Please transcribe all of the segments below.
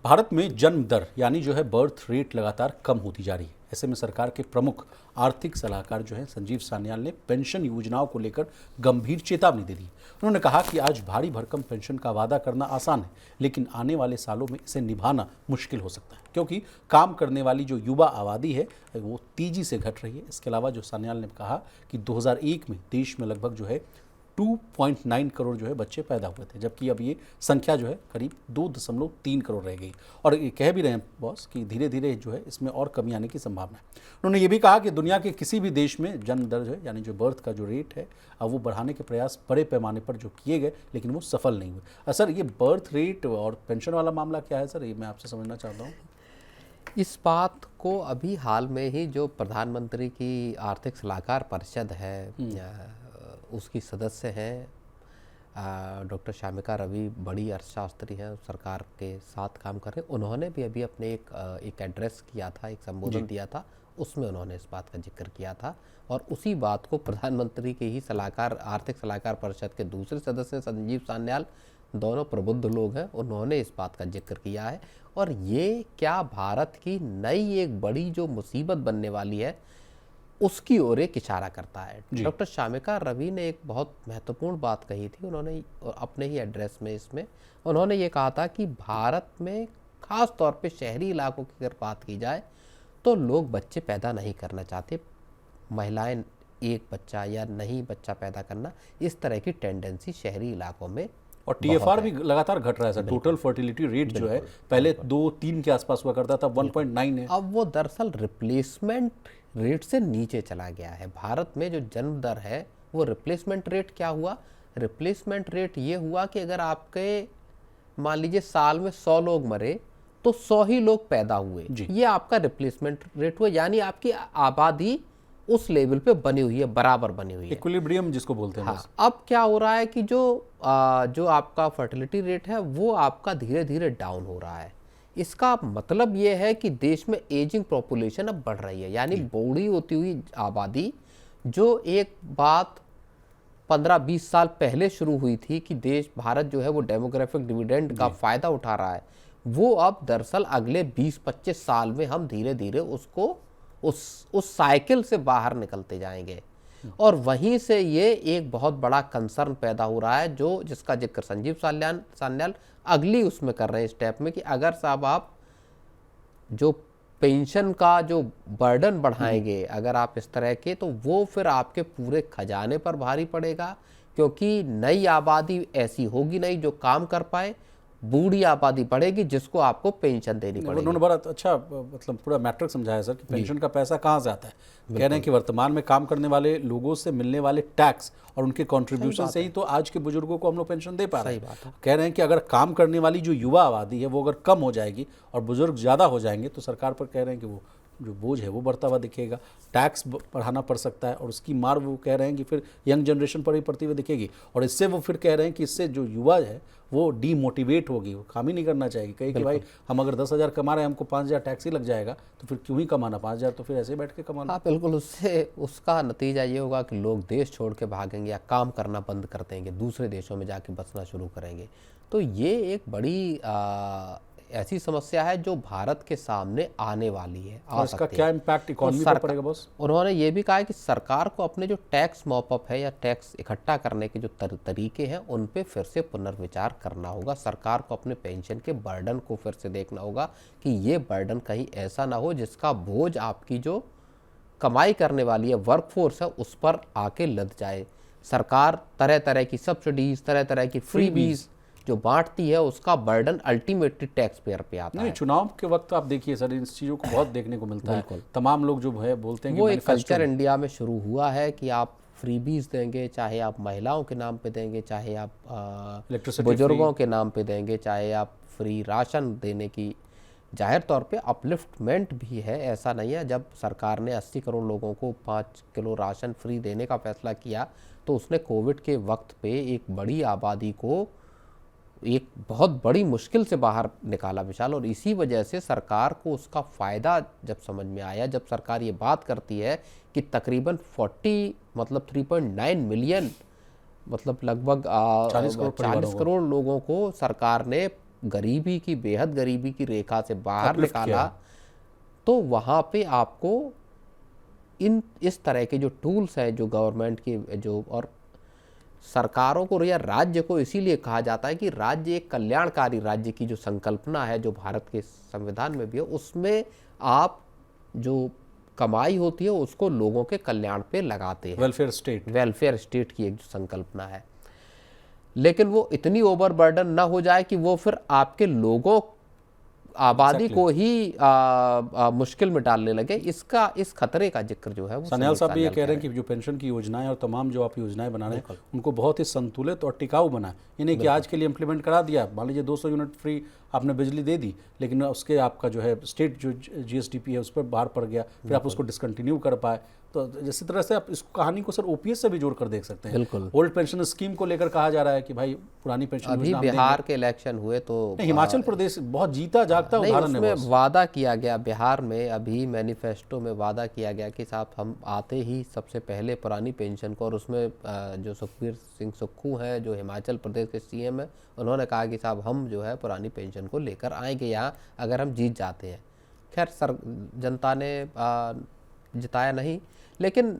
भारत में जन्म दर यानी जो है बर्थ रेट लगातार कम होती जा रही है। ऐसे में सरकार के प्रमुख आर्थिक सलाहकार जो है संजीव सान्याल ने पेंशन योजनाओं को लेकर गंभीर चेतावनी दे दी। उन्होंने कहा कि आज भारी भरकम पेंशन का वादा करना आसान है, लेकिन आने वाले सालों में इसे निभाना मुश्किल हो सकता है, क्योंकि काम करने वाली जो युवा आबादी है वो तेजी से घट रही है। इसके अलावा जो सान्याल ने कहा कि 2001 में देश में लगभग जो है 2.9 करोड़ जो है बच्चे पैदा हुए थे, जबकि अब ये संख्या जो है करीब 2.3 करोड़ रह गई। और ये कह भी रहे हैं बॉस कि धीरे धीरे जो है इसमें और कमी आने की संभावना है। उन्होंने ये भी कहा कि दुनिया के किसी भी देश में जन्म दर जो है यानी जो बर्थ का जो रेट है अब वो बढ़ाने के प्रयास बड़े पैमाने पर जो किए गए, लेकिन वो सफल नहीं हुए। सर, ये बर्थ रेट और पेंशन वाला मामला क्या है सर, ये मैं आपसे समझना चाहता हूँ। इस बात को अभी हाल में ही जो प्रधानमंत्री की आर्थिक सलाहकार परिषद है, उसकी सदस्य हैं डॉक्टर श्यामिका रवि, बड़ी अर्थशास्त्री हैं, सरकार के साथ काम कर रहे हैं। उन्होंने भी अभी अपने एक एड्रेस किया था, एक संबोधन दिया था, उसमें उन्होंने इस बात का जिक्र किया था। और उसी बात को प्रधानमंत्री के ही सलाहकार, आर्थिक सलाहकार परिषद के दूसरे सदस्य संजीव सान्याल, दोनों प्रबुद्ध लोग हैं, उन्होंने इस बात का जिक्र किया है। और ये क्या भारत की नई एक बड़ी जो मुसीबत बनने वाली है उसकी ओर एक इशारा करता है। डॉक्टर श्यामिका रवि ने एक बहुत महत्वपूर्ण बात कही थी, उन्होंने अपने ही एड्रेस में, इसमें उन्होंने ये कहा था कि भारत में खास तौर पे शहरी इलाकों की अगर बात की जाए तो लोग बच्चे पैदा नहीं करना चाहते, महिलाएं एक बच्चा या नहीं बच्चा पैदा करना, इस तरह की टेंडेंसी शहरी इलाकों में। और टीएफआर भी लगातार घट रहा है सर। टोटल फर्टिलिटी रेट जो है पहले 2-3 के आसपास हुआ करता था, 1.9 है। अब वो दरअसल रिप्लेसमेंट रेट से नीचे चला गया है। भारत में जो जन्म दर है वो रिप्लेसमेंट रेट क्या हुआ, रिप्लेसमेंट रेट ये हुआ कि अगर आपके मान लीजिए साल में 100 लोग मरे तो 100 ही लोग पैदा हुए, ये आपका रिप्लेसमेंट रेट हुआ। यानी आपकी आबादी उस लेवल पे बनी हुई है, बराबर बनी हुई है, इक्विलिब्रियम जिसको बोलते हैं। हाँ, अब क्या हो रहा है कि जो आपका फर्टिलिटी रेट है वो आपका धीरे धीरे डाउन हो रहा है। इसका मतलब ये है कि देश में एजिंग पॉपुलेशन अब बढ़ रही है, यानी बूढ़ी होती हुई आबादी, जो एक बात 15-20 साल पहले शुरू हुई थी कि देश भारत जो है वो डेमोग्राफिक डिविडेंड का फायदा उठा रहा है, वो अब दरअसल अगले 20-25 साल में हम धीरे धीरे उसको उस साइकिल से बाहर निकलते जाएंगे। और वहीं से ये एक बहुत बड़ा कंसर्न पैदा हो रहा है, जो जिसका जिक्र संजीव सान्याल अगली उसमें कर रहे हैं स्टेप में, कि अगर साहब आप जो पेंशन का जो बर्डन बढ़ाएंगे अगर आप इस तरह के, तो वो फिर आपके पूरे खजाने पर भारी पड़ेगा, क्योंकि नई आबादी ऐसी होगी नहीं जो काम कर पाए, बूढ़ी आबादी बढ़ेगी जिसको आपको पेंशन देनी पड़ेगी। उन्होंने बड़ा अच्छा मतलब पूरा मैट्रिक समझाया सर कि पेंशन का पैसा कहाँ से आता है। कह रहे हैं कि वर्तमान में काम करने वाले लोगों से मिलने वाले टैक्स और उनके कंट्रीब्यूशन से ही तो आज के बुजुर्गों को हम लोग पेंशन दे पा रहे हैं। कह रहे हैं कि अगर काम करने वाली जो युवा आबादी है वो अगर कम हो जाएगी और बुजुर्ग ज़्यादा हो जाएंगे तो सरकार पर कह रहे हैं कि वो जो बोझ है वो बढ़ता हुआ दिखेगा, टैक्स बढ़ाना पड़ सकता है, और उसकी मार वो कह रहे हैं कि फिर यंग जनरेशन पर ही पड़ती हुई दिखेगी। और इससे वो फिर कह रहे हैं कि इससे जो युवा है वो डीमोटिवेट होगी, वो काम ही नहीं करना चाहेगी। कहे कि भाई हम अगर 10,000 कमा रहे हैं, हमको 5,000 टैक्स ही लग जाएगा, तो फिर क्यों ही कमाना 5,000, तो फिर ऐसे ही बैठ के कमाना। हाँ बिल्कुल, उससे उसका नतीजा ये होगा कि लोग देश छोड़ के भागेंगे या काम करना बंद कर देंगे, दूसरे देशों में जाके बसना शुरू करेंगे। तो ये एक बड़ी ऐसी समस्या है जो भारत के सामने आने वाली है। और इसका क्या इम्पैक्ट इकोनॉमी पर पड़ेगा बॉस? उन्होंने ये भी कहा है कि सरकार को अपने जो टैक्स मॉपअप है या टैक्स इकट्ठा करने के जो तरीके हैं उन पे फिर से पुनर्विचार करना होगा। सरकार को अपने पेंशन के बर्डन को फिर से देखना होगा कि ये बर्डन कहीं ऐसा ना हो जिसका बोझ आपकी जो कमाई करने वाली है वर्कफोर्स है उस पर आके लद जाए। सरकार तरह तरह की सब्सिडीज, तरह तरह की फ्रीबीज जो बांटती है, उसका बर्डन अल्टीमेटली टैक्स पेयर पे आता है। चुनाव के वक्त आप देखिए सर, इन चीज़ों को बहुत देखने को मिलता है। तमाम लोग जो है बोलते हैं वो एक कल्चर इंडिया में शुरू हुआ है कि आप फ्रीबीज देंगे, चाहे आप महिलाओं के नाम पे देंगे, चाहे आप बुजुर्गों के नाम पे देंगे, चाहे आप फ्री राशन देने की। जाहिर तौर पे अपलिफ्टमेंट भी है, ऐसा नहीं है। जब सरकार ने 80 करोड़ लोगों को 5 किलो राशन फ्री देने का फैसला किया तो उसने कोविड के वक्त पे एक बड़ी आबादी को एक बहुत बड़ी मुश्किल से बाहर निकाला विशाल। और इसी वजह से सरकार को उसका फ़ायदा जब समझ में आया, जब सरकार ये बात करती है कि तकरीबन 3.9 मिलियन मतलब लगभग 40 करोड़ लोगों को सरकार ने गरीबी की, बेहद गरीबी की रेखा से बाहर Uplift निकाला, किया। तो वहाँ पे आपको इस तरह के जो टूल्स हैं, जो गवर्नमेंट की जो, और सरकारों को या राज्य को इसीलिए कहा जाता है कि राज्य एक कल्याणकारी राज्य की जो संकल्पना है, जो भारत के संविधान में भी है, उसमें आप जो कमाई होती है उसको लोगों के कल्याण पे लगाते हैं। Welfare state. वेलफेयर स्टेट की एक जो संकल्पना है, लेकिन वो इतनी ओवरबर्डन ना हो जाए कि वो फिर आपके लोगों, आबादी को ही मुश्किल में डालने लगे। इस खतरे का जिक्र जो है वो सान्याल साहब भी ये सान्याल कह रहे हैं कि जो पेंशन की योजनाएं और तमाम जो आप योजनाएं बना रहे हैं उनको बहुत ही संतुलित और टिकाऊ बनाएं। ये नहीं कि आज के लिए इम्प्लीमेंट करा दिया, मान लीजिए 200 यूनिट फ्री आपने बिजली दे दी, लेकिन उसके आपका जो है स्टेट जो जीएसडीपी है उस पर बाहर पड़ गया, फिर आप उसको डिसकंटिन्यू कर पाए। तो जिस तरह से आप इस कहानी को सर ओपीएस से भी जोड़ कर देख सकते हैं। बिल्कुल। ओल्ड पेंशन स्कीम को लेकर कहा जा रहा है कि भाई पुरानी पेंशन अभी योजना हम बिहार के इलेक्शन हुए तो देंगे। हिमाचल प्रदेश बहुत जीता जागता नहीं, उदाहरण है उसमें वो। वादा किया गया, बिहार में अभी मैनिफेस्टो में वादा किया गया कि साहब हम आते ही सबसे पहले पुरानी पेंशन को, और उसमें जो सुखबीर सिंह सुक्खू हैं जो हिमाचल प्रदेश के सीएम हैं, उन्होंने कहा कि साहब हम जो है पुरानी पेंशन को लेकर आएंगे यहाँ अगर हम जीत जाते हैं। खैर जनता ने जिताया नहीं, लेकिन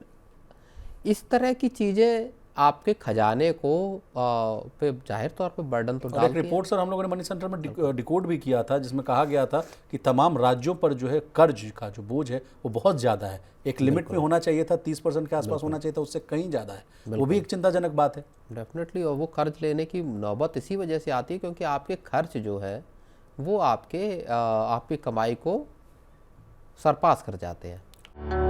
इस तरह की चीज़ें आपके खजाने को पे जाहिर तौर पे बर्डन तो और एक डालती हैं। रिपोर्ट सर हम लोगों ने मनी सेंटर में डिकोड भी किया था, जिसमें कहा गया था कि तमाम राज्यों पर जो है कर्ज का जो बोझ है वो बहुत ज़्यादा है। एक लिमिट में होना चाहिए था, 30% के आसपास होना चाहिए था, उससे कहीं ज़्यादा है। वो भी एक चिंताजनक बात है। डेफिनेटली, और वो कर्ज लेने की नौबत इसी वजह से आती है क्योंकि आपके खर्च जो है वो आपकी कमाई को सरपास कर जाते हैं।